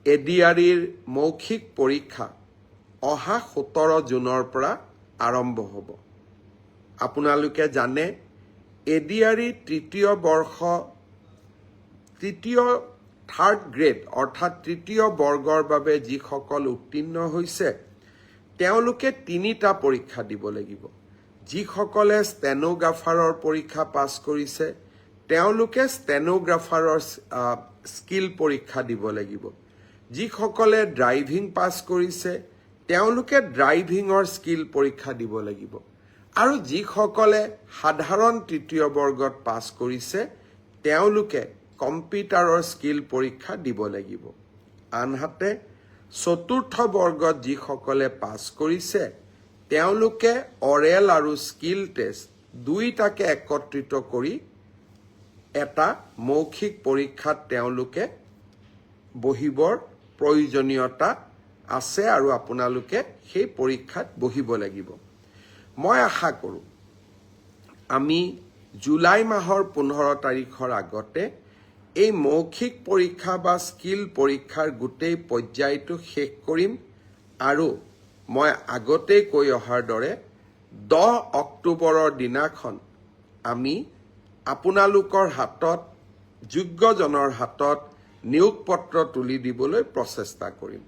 এডিআৰিৰ মৌখিক পৰীক্ষা অহা 17 জুনৰ পৰা আৰম্ভ হ'ব। আপোনালোকে জানে এডিআৰি থাৰ্ড গ্ৰেড অৰ্থাৎ তৃতীয় বৰ্গৰ বাবে যিসকল উত্তীৰ্ণ হৈছে তেওঁলোকে 3টা পৰীক্ষা দিব লাগিব। যিসকলে ষ্টেনোগ্ৰাফাৰৰ পৰীক্ষা পাছ কৰিছে তেওঁলোকে ষ্টেনোগ্ৰাফাৰৰ স্কিল পৰীক্ষা দিব লাগিব। যিসকলে ড্ৰাইভিং পাছ কৰিছে তেওঁলোকে ড্ৰাইভিঙৰ স্কিল পৰীক্ষা দিব লাগিব। আৰু যিসকলে সাধাৰণ তৃতীয় বৰ্গত পাছ কৰিছে তেওঁলোকে কম্পিউটাৰৰ স্কিল পৰীক্ষা দিব লাগিব। আনহাতে চতুৰ্থ বৰ্গত যিসকলে পাছ কৰিছে তেওঁলোকে অৰেল আৰু স্কিল টেষ্ট দুইটাকে একত্ৰিত কৰি এটা মৌখিক পৰীক্ষাত তেওঁলোকে বহিবৰ প্ৰয়োজনীয়তা আছে আৰু আপোনালোকে সেই পৰীক্ষাত বহিব লাগিব। মই আশা কৰোঁ আমি জুলাই মাহৰ 15 তাৰিখৰ আগতে এই মৌখিক পৰীক্ষা বা স্কিল পৰীক্ষাৰ গোটেই পৰ্যায়টো শেষ কৰিম আৰু মই আগতেই কৈ অহাৰ দৰে 10 অক্টোবৰৰ দিনাখন আমি আপোনালোকৰ হাতত যোগ্যজনৰ হাতত নিয়োগ পত্ৰ তুলি দিবলৈ প্ৰচেষ্টা কৰিম।